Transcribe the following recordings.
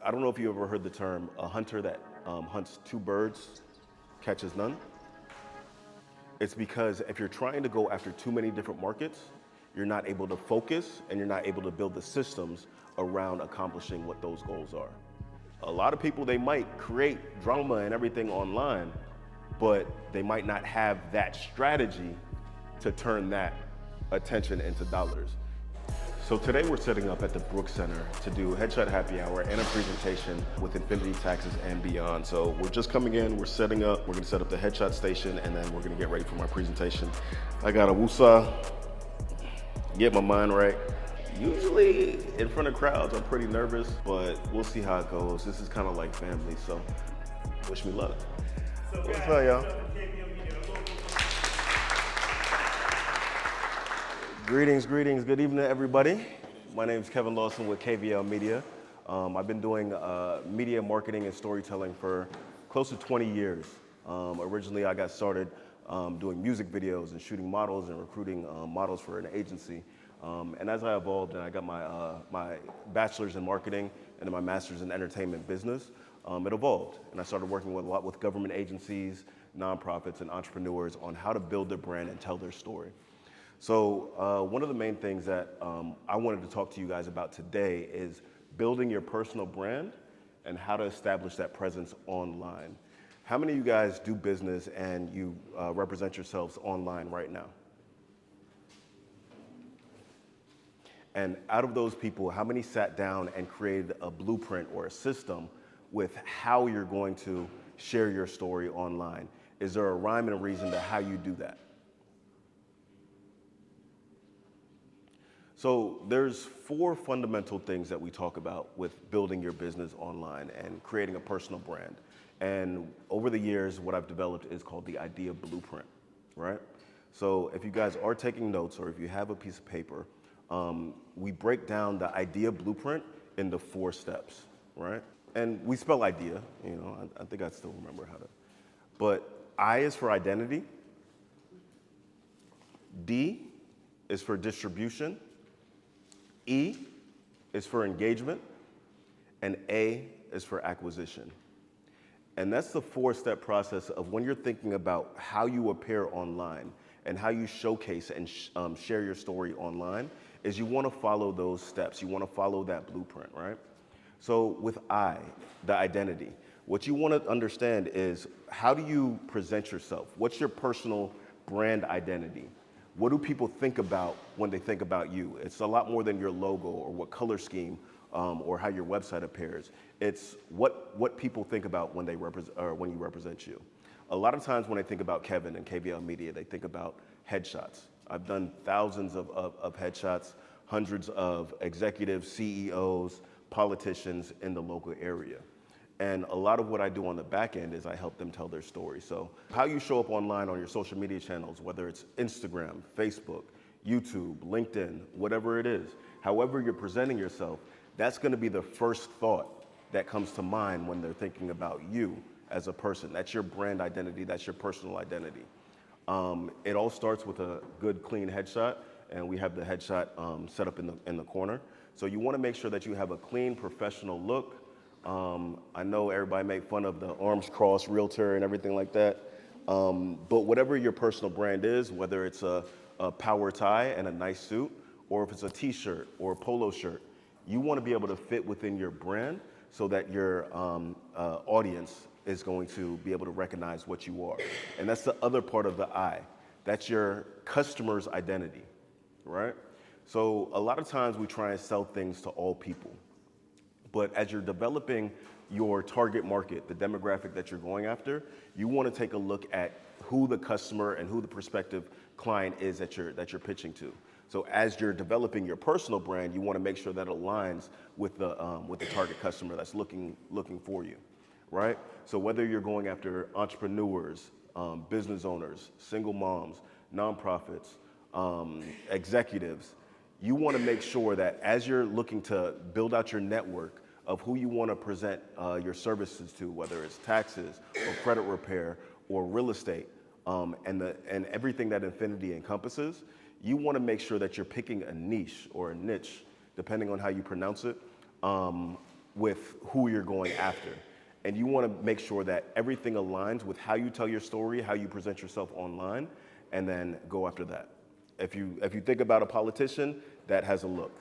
I don't know if you ever heard the term, a hunter that hunts two birds catches none. It's because if you're trying to go after too many different markets, you're not able to focus and you're not able to build the systems around accomplishing what those goals are. A lot of people, they might create drama and everything online, but they might not have that strategy to turn that attention into dollars. So today we're setting up at the Brooks Center to do Headshot Happy Hour and a presentation with Infinity Taxes and beyond. So we're just coming in, we're setting up, we're gonna set up the headshot station, and then we're gonna get ready for my presentation. I gotta woosah, get my mind right. Usually in front of crowds, I'm pretty nervous, but we'll see how it goes. This is kind of like family, so wish me luck. So What's guys, up, y'all? Greetings, good evening, everybody. My name is Kevin Lawson with KVLmedia. I've been doing media marketing and storytelling for close to 20 years. Originally, I got started doing music videos and shooting models and recruiting models for an agency. And as I evolved and I got my bachelor's in marketing and then my master's in entertainment business, it evolved. And I started working with a lot with government agencies, nonprofits, and entrepreneurs on how to build their brand and tell their story. So one of the main things that I wanted to talk to you guys about today is building your personal brand and how to establish that presence online. How many of you guys do business and you represent yourselves online right now? And out of those people, how many sat down and created a blueprint or a system with how you're going to share your story online? Is there a rhyme and a reason to how you do that? So there's 4 fundamental things that we talk about with building your business online and creating a personal brand. And over the years, what I've developed is called the idea blueprint, right? So if you guys are taking notes or if you have a piece of paper, we break down the idea blueprint into 4 steps, right? And we spell idea, you know, I think I still remember how to. But I is for identity, D is for distribution, E is for engagement, and A is for acquisition. And that's the 4-step process of when you're thinking about how you appear online and how you showcase and share your story online, is you want to follow those steps. You want to follow that blueprint, right? So with I, the identity, what you want to understand is how do you present yourself? What's your personal brand identity? What do people think about when they think about you? It's a lot more than your logo or what color scheme or how your website appears. It's what people think about when when you represent you. A lot of times when they think about Kevin and KVLmedia, they think about headshots. I've done thousands of headshots, hundreds of executives, CEOs, politicians in the local area. And a lot of what I do on the back end is I help them tell their story. So how you show up online on your social media channels, whether it's Instagram, Facebook, YouTube, LinkedIn, whatever it is, however you're presenting yourself, that's gonna be the first thought that comes to mind when they're thinking about you as a person. That's your brand identity, that's your personal identity. It all starts with a good, clean headshot, and we have the headshot set up in the corner. So you wanna make sure that you have a clean, professional look. I know everybody make fun of the arms crossed realtor and everything like that, but whatever your personal brand is, whether it's a power tie and a nice suit, or if it's a t-shirt or a polo shirt, you wanna be able to fit within your brand so that your audience is going to be able to recognize what you are. And that's the other part of the I. That's your customer's identity, right? So a lot of times we try and sell things to all people. But as you're developing your target market, the demographic that you're going after, you want to take a look at who the customer and who the prospective client is that you're pitching to. So as you're developing your personal brand, you want to make sure that it aligns with the target customer that's looking for you, right? So whether you're going after entrepreneurs, business owners, single moms, nonprofits, executives, you want to make sure that as you're looking to build out your network of who you want to present your services to, whether it's taxes or credit repair or real estate, and everything that Infinity encompasses, you want to make sure that you're picking a niche or a niche, depending on how you pronounce it, with who you're going after. And you want to make sure that everything aligns with how you tell your story, how you present yourself online, and then go after that. If you think about a politician, that has a look.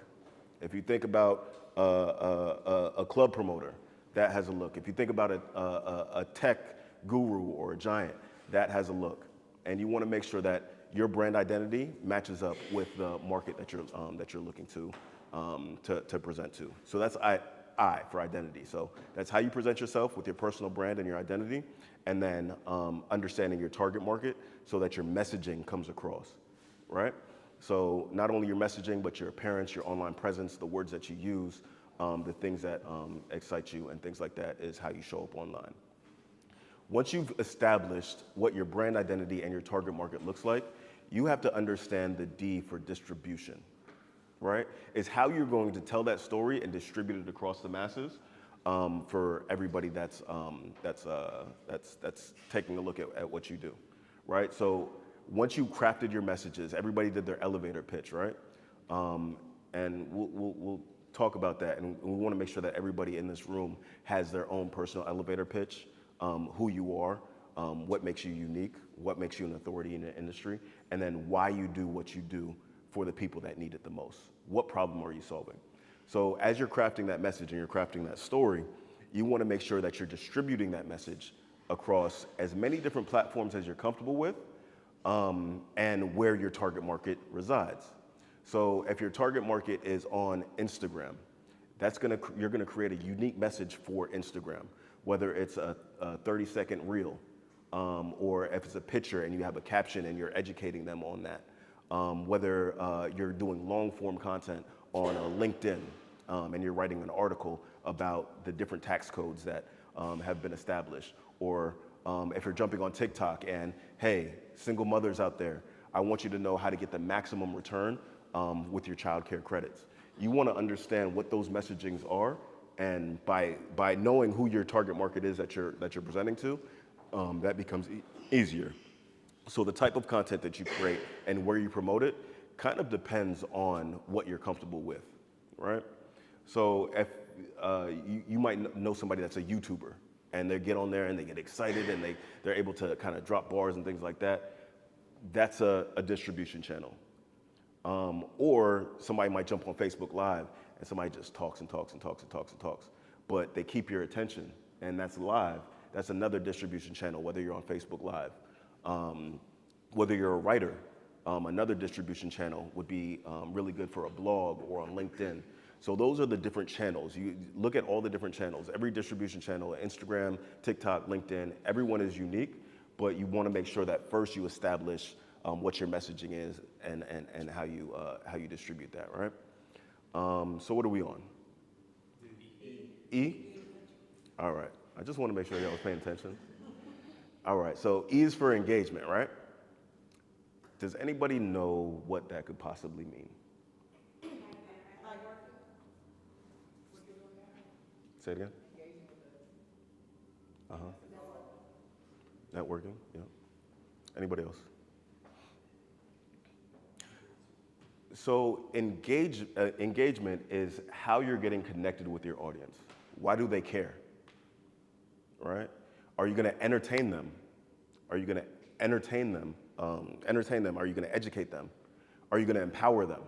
If you think about a club promoter, that has a look. If you think about a tech guru or a giant, that has a look. And you want to make sure that your brand identity matches up with the market that you're looking to present to. So that's I for identity. So that's how you present yourself with your personal brand and your identity, and then understanding your target market so that your messaging comes across, right? So not only your messaging, but your appearance, your online presence, the words that you use, the things that excite you and things like that is how you show up online. Once you've established what your brand identity and your target market looks like, you have to understand the D for distribution, right? It's how you're going to tell that story and distribute it across the masses for everybody that's taking a look at what you do, right? So once you crafted your messages, everybody did their elevator pitch, right? And we'll talk about that, and we want to make sure that everybody in this room has their own personal elevator pitch, who you are, what makes you unique, what makes you an authority in the industry, and then why you do what you do for the people that need it the most. What problem are you solving? So as you're crafting that message and you're crafting that story, you want to make sure that you're distributing that message across as many different platforms as you're comfortable with, and where your target market resides. So if your target market is on Instagram, you're gonna create a unique message for Instagram, whether it's a 30-second reel, or if it's a picture and you have a caption and you're educating them on that. Whether you're doing long-form content on LinkedIn, and you're writing an article about the different tax codes that have been established, or if you're jumping on TikTok and, hey, single mothers out there, I want you to know how to get the maximum return with your child care credits. You want to understand what those messagings are, and by knowing who your target market is that you're presenting to, that becomes easier. So the type of content that you create and where you promote it kind of depends on what you're comfortable with, right? So if you might know somebody that's a YouTuber, and they get on there and they get excited and they're able to kind of drop bars and things like that, that's a distribution channel. Or somebody might jump on Facebook Live and somebody just talks and talks and talks and talks and talks, but they keep your attention, and that's live. That's another distribution channel, whether you're on Facebook Live. Whether you're a writer, another distribution channel would be really good for a blog or on LinkedIn. So those are the different channels. You look at all the different channels. Every distribution channel, Instagram, TikTok, LinkedIn, everyone is unique, but you want to make sure that first you establish what your messaging is and how you distribute that, right? So what are we on? E? All right. I just want to make sure y'all was paying attention. All right, so E is for engagement, right? Does anybody know what that could possibly mean? Say it again? Networking, yeah. Anybody else? So engagement is how you're getting connected with your audience. Why do they care, right? Are you gonna entertain them? Are you gonna entertain them? Are you gonna educate them? Are you gonna empower them?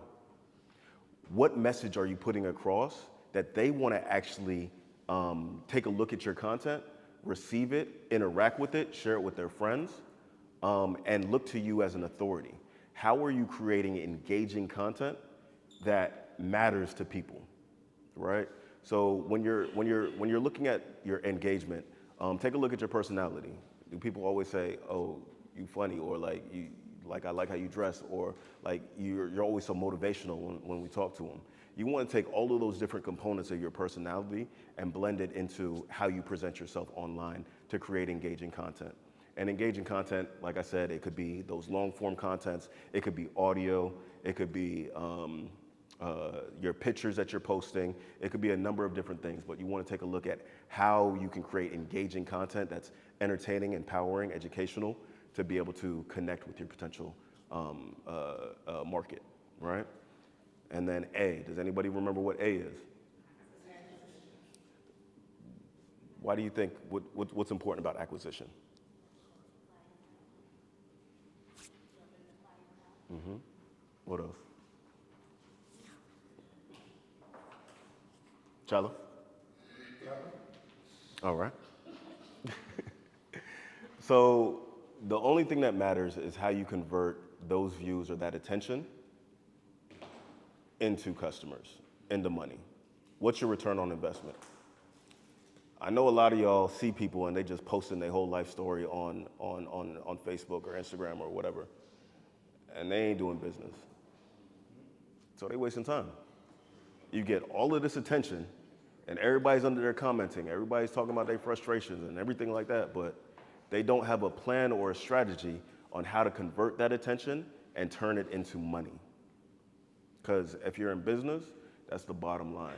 What message are you putting across that they wanna actually take a look at your content, receive it, interact with it, share it with their friends, and look to you as an authority? How are you creating engaging content that matters to people, right? So when you're looking at your engagement, take a look at your personality. Do people always say, "Oh, you funny," or I like how you dress, or like you're always so motivational when we talk to them? You want to take all of those different components of your personality and blend it into how you present yourself online to create engaging content. And engaging content, like I said, it could be those long form contents, it could be audio, it could be your pictures that you're posting, it could be a number of different things, but you want to take a look at how you can create engaging content that's entertaining, empowering, educational, to be able to connect with your potential market, right? And then A, does anybody remember what A is? Why do you think, what's important about acquisition? What else? Charlo? All right. So the only thing that matters is how you convert those views or that attention into customers, into money. What's your return on investment? I know a lot of y'all see people and they just posting their whole life story on Facebook or Instagram or whatever, and they ain't doing business. So they wasting time. You get all of this attention, and everybody's under there commenting, everybody's talking about their frustrations and everything like that, but they don't have a plan or a strategy on how to convert that attention and turn it into money. Because if you're in business, that's the bottom line.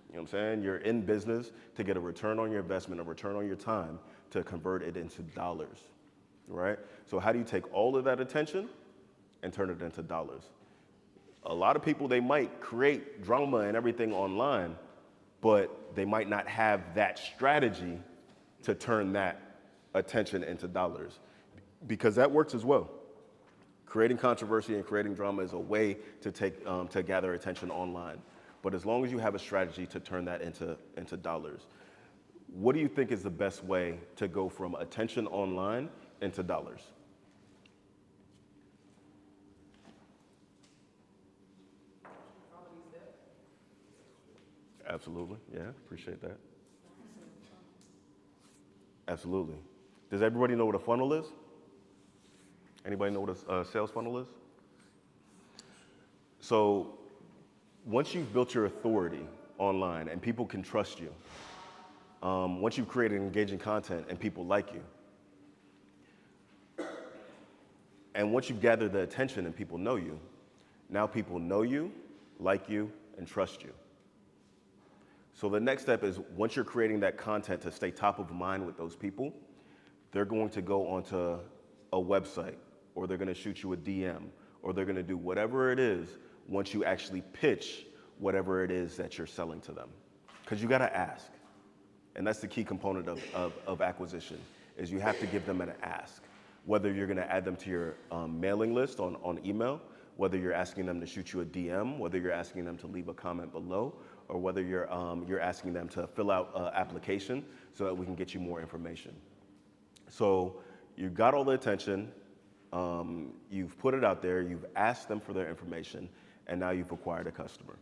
You know what I'm saying? You're in business to get a return on your investment, a return on your time, to convert it into dollars, right? So how do you take all of that attention and turn it into dollars? A lot of people, they might create drama and everything online, but they might not have that strategy to turn that attention into dollars, because that works as well. Creating controversy and creating drama is a way to gather attention online. But as long as you have a strategy to turn that into dollars, what do you think is the best way to go from attention online into dollars? Absolutely, yeah, appreciate that. Absolutely. Does everybody know what a funnel is? Anybody know what a sales funnel is? So once you've built your authority online and people can trust you, once you've created engaging content and people like you, and once you've gathered the attention and people know you, now people know you, like you, and trust you. So the next step is, once you're creating that content to stay top of mind with those people, they're going to go onto a website, or they're going to shoot you a DM, or they're going to do whatever it is once you actually pitch whatever it is that you're selling to them. Because you got to ask. And that's the key component of acquisition, is you have to give them an ask. Whether you're going to add them to your mailing list on email, whether you're asking them to shoot you a DM, whether you're asking them to leave a comment below, or whether you're asking them to fill out an application so that we can get you more information. So you've got all the attention, you've put it out there, you've asked them for their information, and now you've acquired a customer.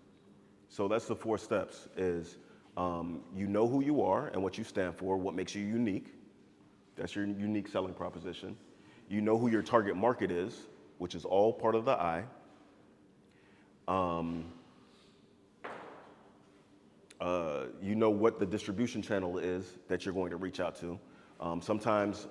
So that's the 4 steps, is you know who you are and what you stand for, what makes you unique. That's your unique selling proposition. You know who your target market is, which is all part of the I. You know what the distribution channel is that you're going to reach out to. Sometimes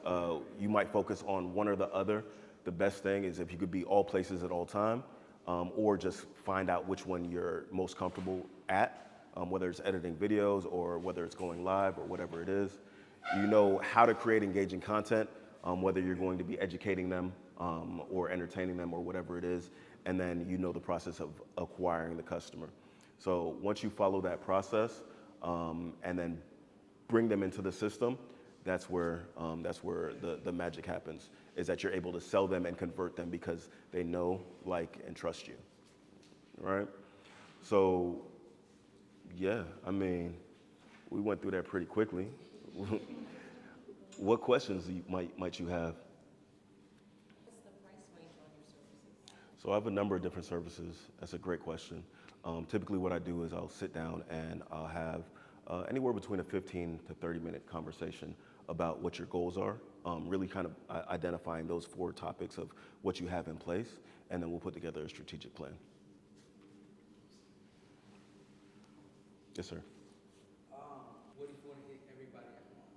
you might focus on one or the other. The best thing is if you could be all places at all time, or just find out which one you're most comfortable at, whether it's editing videos or whether it's going live or whatever it is. You know how to create engaging content, whether you're going to be educating them or entertaining them or whatever it is, and then you know the process of acquiring the customer. So once you follow that process and then bring them into the system, that's where the magic happens, is that you're able to sell them and convert them because they know, like, and trust you, right? So, yeah, I mean, we went through that pretty quickly. What questions might you have? What's the price range on your services? So I have a number of different services. That's a great question. Typically what I do is I'll sit down and I'll have anywhere between a 15 to 30-minute conversation about what your goals are, really kind of identifying those 4 topics of what you have in place, and then we'll put together a strategic plan. Yes, sir. What if you want to hit everybody at once?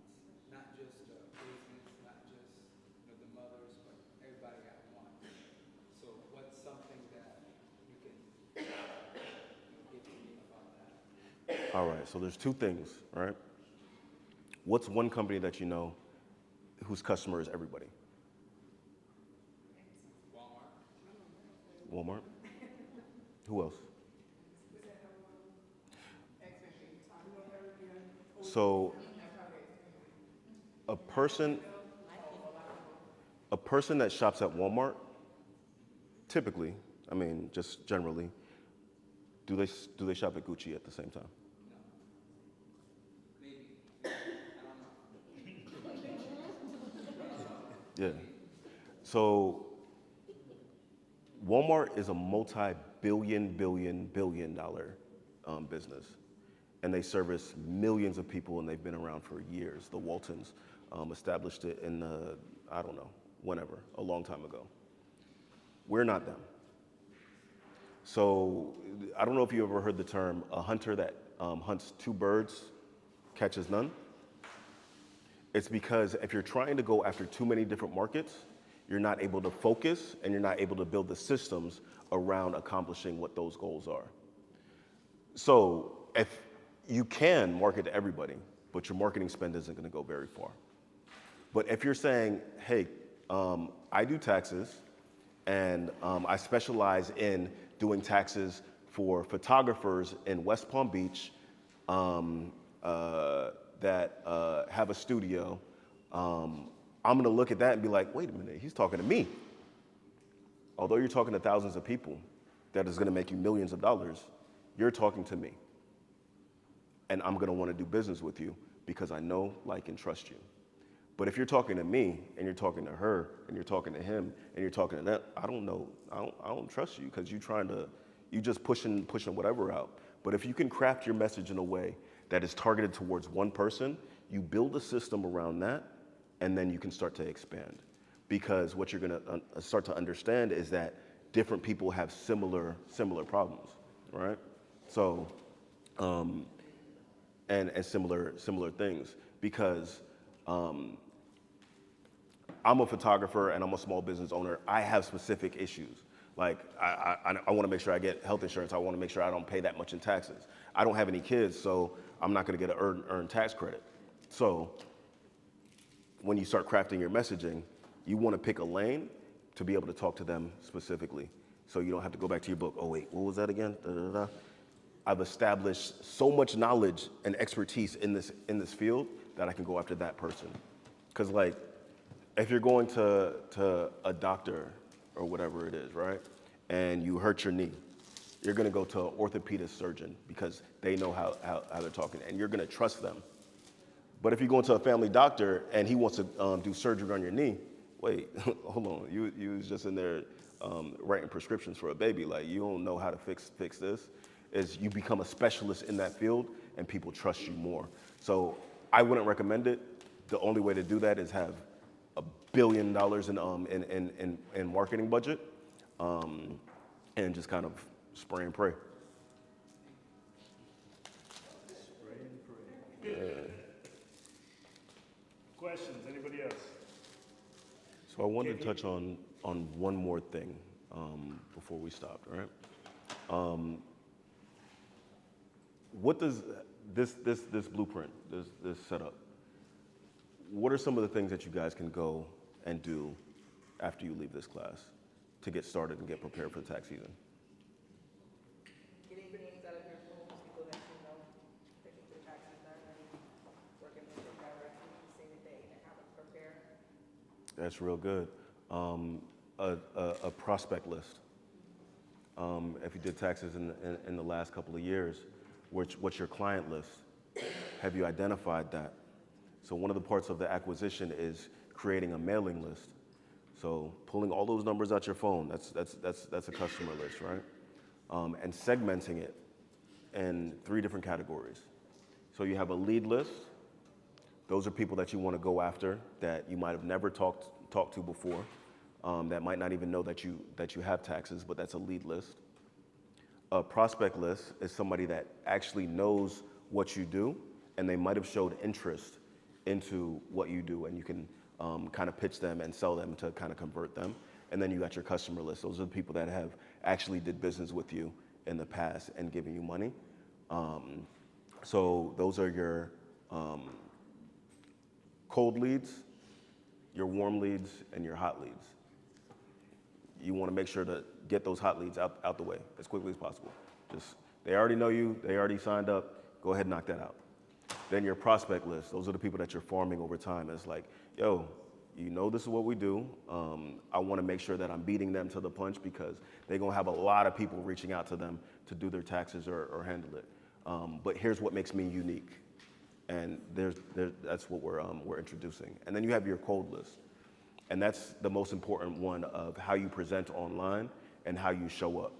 Not just business, not just the mothers, but everybody at once. So what's something that you can give to me about that? All right, so there's 2 things, right? What's one company that you know whose customer is everybody? Walmart. Walmart? Who else? So A person, a person that shops at Walmart, typically, I mean, just generally, do they shop at Gucci at the same time? Yeah. So Walmart is a billion dollar business, and they service millions of people, and they've been around for years. The Waltons established it in the, I don't know, whenever, a long time ago. We're not them. So I don't know if you ever heard the term, a hunter that hunts two birds catches none. It's because if you're trying to go after too many different markets, you're not able to focus and you're not able to build the systems around accomplishing what those goals are. So if you can market to everybody, but your marketing spend isn't going to go very far. But if you're saying, hey, I do taxes and I specialize in doing taxes for photographers in West Palm Beach that have a studio, I'm going to look at that and be like, wait a minute, he's talking to me. Although you're talking to thousands of people that is going to make you millions of dollars, you're talking to me. And I'm going to want to do business with you because I know, like, and trust you. But if you're talking to me and you're talking to her and you're talking to him and you're talking to that, I don't know, I don't trust you because you just pushing whatever out. But if you can craft your message in a way that is targeted towards one person, you build a system around that, and then you can start to expand. Because what you're gonna start to understand is that different people have similar problems, right? So, and similar things. Because I'm a photographer and I'm a small business owner. I have specific issues. Like, I want to make sure I get health insurance. I want to make sure I don't pay that much in taxes. I don't have any kids, so I'm not going to get an earned tax credit. So when you start crafting your messaging, you want to pick a lane to be able to talk to them specifically. So you don't have to go back to your book. Oh, wait, what was that again? Da, da, da. I've established so much knowledge and expertise in this field that I can go after that person. Because, like, if you're going to a doctor or whatever it is, right, and you hurt your knee, you're going to go to an orthopedic surgeon because they know how they're talking, and you're going to trust them. But if you go into a family doctor and he wants to do surgery on your knee, wait, hold on, you was just in there writing prescriptions for a baby. Like, you don't know how to fix this. Is you become a specialist in that field and people trust you more. So I wouldn't recommend it. The only way to do that is have $1 billion in marketing budget, and just kind of spray and pray. Spray and pray. Yeah. Questions? Anybody else? So I wanted to touch on one more thing before we stopped, right? What does this blueprint, this setup, what are some of the things that you guys can go and do after you leave this class to get started and get prepared for the tax season? Getting names out of your phones, people that you know, taking their taxes done, and working with them directly, seeing that they have it prepared. That's real good. A prospect list. If you did taxes in the last couple of years, what's your client list? Have you identified that? So one of the parts of the acquisition is creating a mailing list. So pulling all those numbers out your phone, that's a customer list, right? And segmenting it in 3 different categories. So you have a lead list. Those are people that you want to go after that you might have never talked to before, that might not even know that you have taxes, but that's a lead list. A prospect list is somebody that actually knows what you do, and they might have showed interest into what you do, and you can kind of pitch them and sell them to kind of convert them. And then you got your customer list. Those are the people that have actually did business with you in the past and giving you money. So those are your cold leads, your warm leads, and your hot leads. You want to make sure to get those hot leads out the way as quickly as possible. Just, they already know you, they already signed up, go ahead and knock that out. Then your prospect list, those are the people that you're farming over time. It's like, yo, you know this is what we do. I want to make sure that I'm beating them to the punch because they're going to have a lot of people reaching out to them to do their taxes or handle it. But here's what makes me unique. And that's what we're introducing. And then you have your cold list. And that's the most important one of how you present online and how you show up.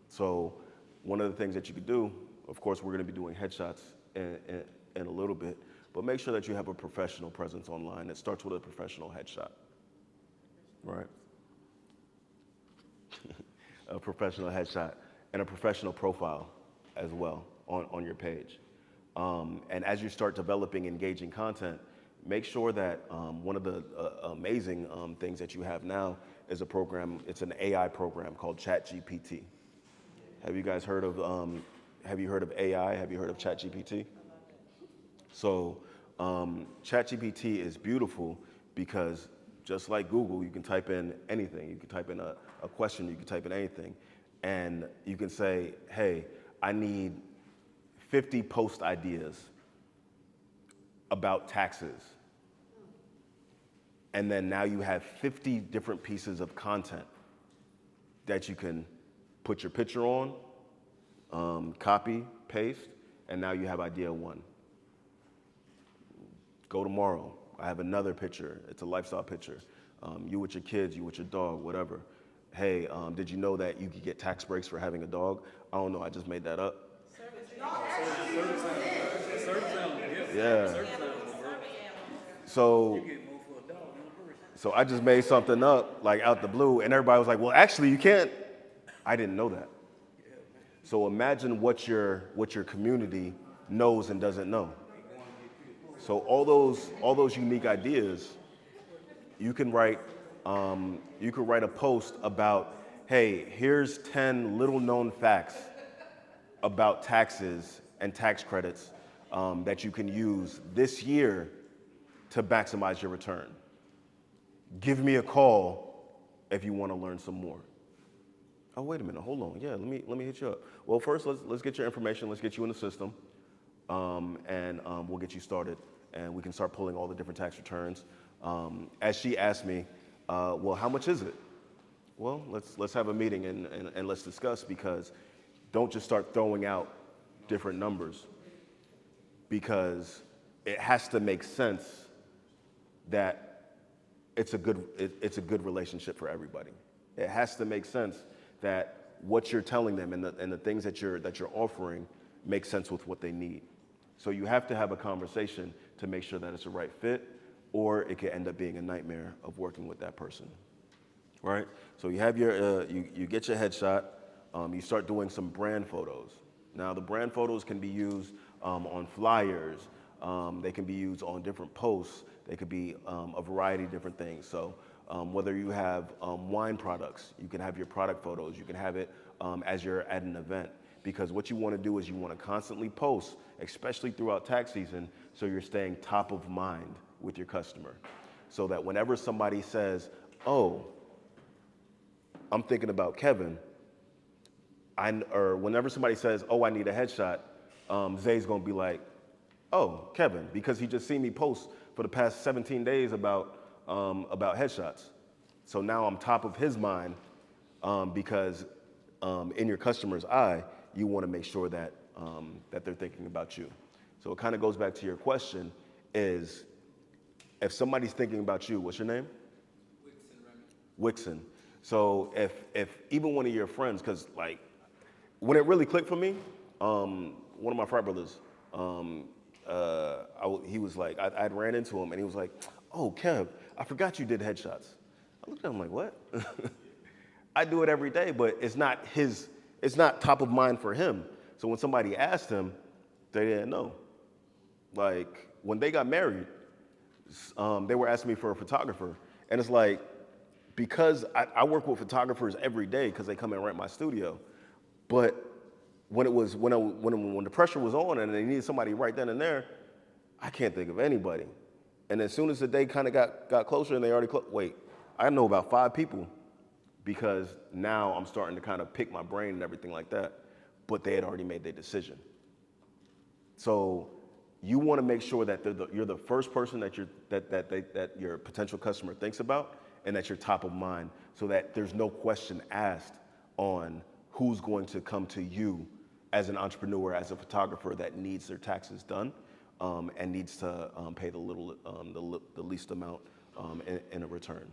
So one of the things that you could do, of course, we're going to be doing headshots in a little bit, but make sure that you have a professional presence online. It starts with a professional headshot, right? A professional headshot and a professional profile as well on your page. And as you start developing engaging content, make sure that one of the amazing things that you have now is a program, it's an AI program called ChatGPT. Have you guys heard of, have you heard of AI? Have you heard of ChatGPT? So ChatGPT is beautiful because just like Google, you can type in anything. You can type in a question, you can type in anything. And you can say, hey, I need 50 post ideas about taxes. And then now you have 50 different pieces of content that you can put your picture on, copy, paste, and now you have idea one. Go tomorrow, I have another picture. It's a lifestyle picture. You with your kids, you with your dog, whatever. Hey, did you know that you could get tax breaks for having a dog? I don't know, I just made that up. Yeah. So I just made something up, like out the blue, and everybody was like, well, actually, you can't. I didn't know that. So imagine what your community knows and doesn't know. So all those unique ideas, you can write a post about, hey, here's 10 little known facts about taxes and tax credits that you can use this year to maximize your return. Give me a call if you want to learn some more. Oh, wait a minute, hold on. Yeah, let me hit you up. Well, first, let's get your information. Let's get you in the system, and we'll get you started, and we can start pulling all the different tax returns. As she asked me, well, how much is it? Well, let's have a meeting and let's discuss, because don't just start throwing out different numbers, because it has to make sense that it's a good relationship for everybody. It has to make sense that what you're telling them and the things that you're offering make sense with what they need. So you have to have a conversation to make sure that it's a right fit, or it could end up being a nightmare of working with that person, right? So you have your you get your headshot. You start doing some brand photos. Now the brand photos can be used on flyers. They can be used on different posts. They could be a variety of different things. So whether you have wine products, you can have your product photos. You can have it as you're at an event. Because what you want to do is you want to constantly post, especially throughout tax season, so you're staying top of mind with your customer. So that whenever somebody says, oh, I'm thinking about Kevin, or whenever somebody says, oh, I need a headshot, Zay's going to be like, oh, Kevin, because he just seen me post for the past 17 days about headshots. So now I'm top of his mind because in your customer's eye, you want to make sure that they're thinking about you. So it kind of goes back to your question is, if somebody's thinking about you, what's your name? Wixon. So if even one of your friends, because like when it really clicked for me, one of my frat brothers, he was like, I'd ran into him and he was like, oh, Kev, I forgot you did headshots. I looked at him like, what? I do it every day, but it's not top of mind for him. So when somebody asked him, they didn't know. Like when they got married, they were asking me for a photographer. And it's like, because I work with photographers every day because they come and rent my studio. But when the pressure was on and they needed somebody right then and there, I can't think of anybody. And as soon as the day kind of got closer and they already wait, I know about 5 people, because now I'm starting to kind of pick my brain and everything like that, but they had already made their decision. So you want to make sure that you're the first person that your potential customer thinks about, and that you're top of mind, so that there's no question asked on who's going to come to you as an entrepreneur, as a photographer that needs their taxes done, and needs to pay the least amount in a return.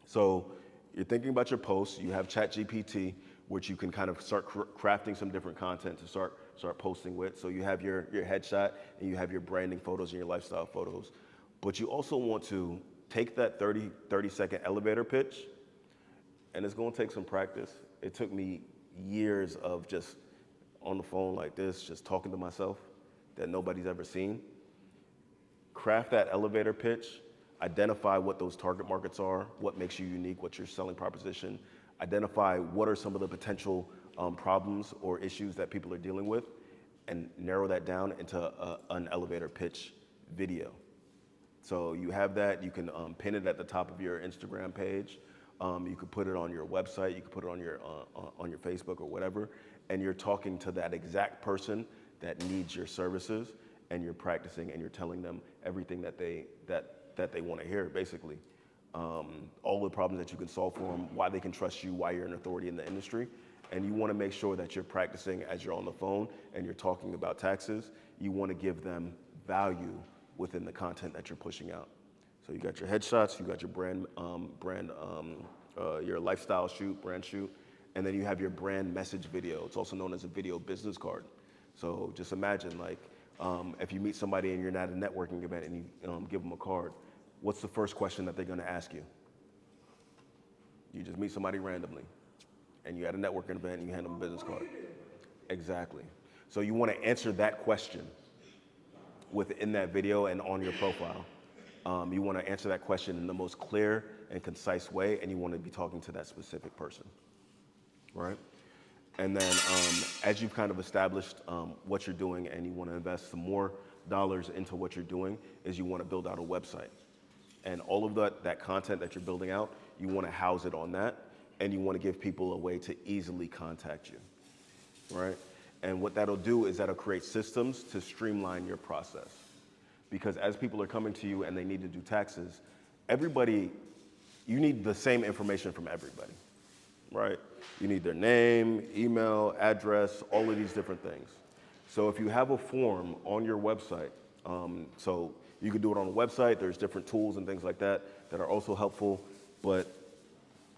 So you're thinking about your posts. You have ChatGPT, which you can kind of start crafting some different content to start posting with. So you have your headshot, and you have your branding photos and your lifestyle photos. But you also want to take that 30-second elevator pitch, and it's going to take some practice. It took me years of just on the phone like this, just talking to myself that nobody's ever seen. Craft that elevator pitch, identify what those target markets are, what makes you unique, what's your selling proposition, identify what are some of the potential problems or issues that people are dealing with, and narrow that down into an elevator pitch video. So you have that, you can pin it at the top of your Instagram page, you could put it on your website, you could put it on your Facebook or whatever, and you're talking to that exact person that needs your services, and you're practicing and you're telling them everything that they want to hear, basically. All the problems that you can solve for them, why they can trust you, why you're an authority in the industry. And you want to make sure that you're practicing as you're on the phone and you're talking about taxes. You want to give them value within the content that you're pushing out. So you got your headshots, you got your your lifestyle shoot, brand shoot, and then you have your brand message video. It's also known as a video business card. So just imagine, like, if you meet somebody and you're at a networking event and you give them a card, what's the first question that they're going to ask you? You just meet somebody randomly, and you're at a networking event and you hand them a business card. Exactly. So you want to answer that question within that video and on your profile. You want to answer that question in the most clear and concise way, and you want to be talking to that specific person, right? And then as you've kind of established what you're doing and you want to invest some more dollars into what you're doing, is you want to build out a website. And all of that content that you're building out, you want to house it on that, and you want to give people a way to easily contact you, right? And what that'll do is that'll create systems to streamline your process. Because as people are coming to you and they need to do taxes, you need the same information from everybody, right? You need their name, email, address, all of these different things. So if you have a form on your website, so you can do it on the website, there's different tools and things like that that are also helpful, but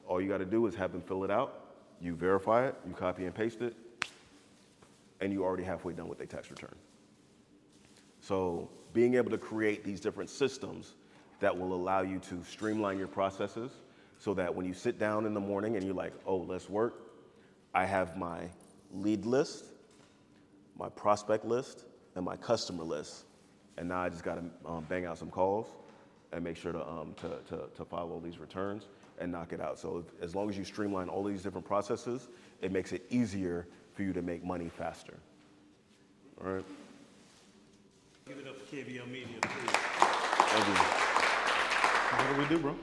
all you gotta do is have them fill it out, you verify it, you copy and paste it, and you're already halfway done with their tax return. So being able to create these different systems that will allow you to streamline your processes, so that when you sit down in the morning and you're like, oh, let's work, I have my lead list, my prospect list, and my customer list. And now I just gotta bang out some calls and make sure to file all these returns and knock it out. So as long as you streamline all these different processes, it makes it easier for you to make money faster. All right? Give it up for KVLmedia, please. Thank you. What do we do, bro?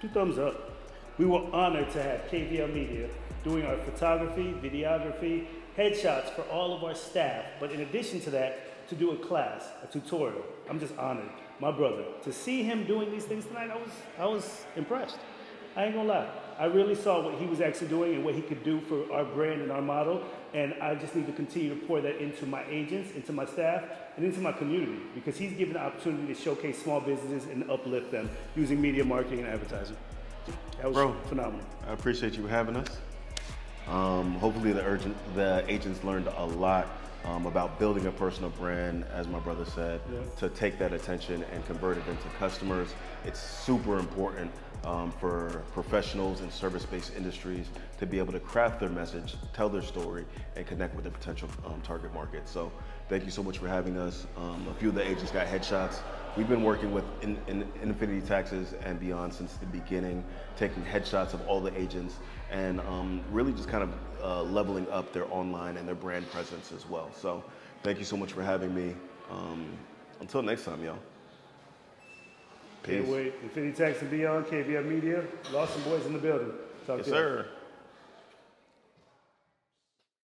2 thumbs up. We were honored to have KVLmedia doing our photography, videography, headshots for all of our staff. But in addition to that, to do a class, a tutorial. I'm just honored. My brother, to see him doing these things tonight, I was impressed. I ain't gonna lie. I really saw what he was actually doing and what he could do for our brand and our model. And I just need to continue to pour that into my agents, into my staff, and into my community, because he's given the opportunity to showcase small businesses and uplift them using media marketing and advertising. That was phenomenal. I appreciate you having us. Hopefully the agents learned a lot about building a personal brand, as my brother said, to take that attention and convert it into customers. It's super important for professionals in service-based industries to be able to craft their message, tell their story, and connect with their potential target market. So thank you so much for having us. A few of the agents got headshots. We've been working with Infinity Taxes and Beyond since the beginning, taking headshots of all the agents and really just kind of leveling up their online and their brand presence as well. So thank you so much for having me. Until next time, y'all. Peace. Can't wait. Infinity Tax and Beyond, KVLmedia, Lawson boys in the building. Talk Yes, to you. sir.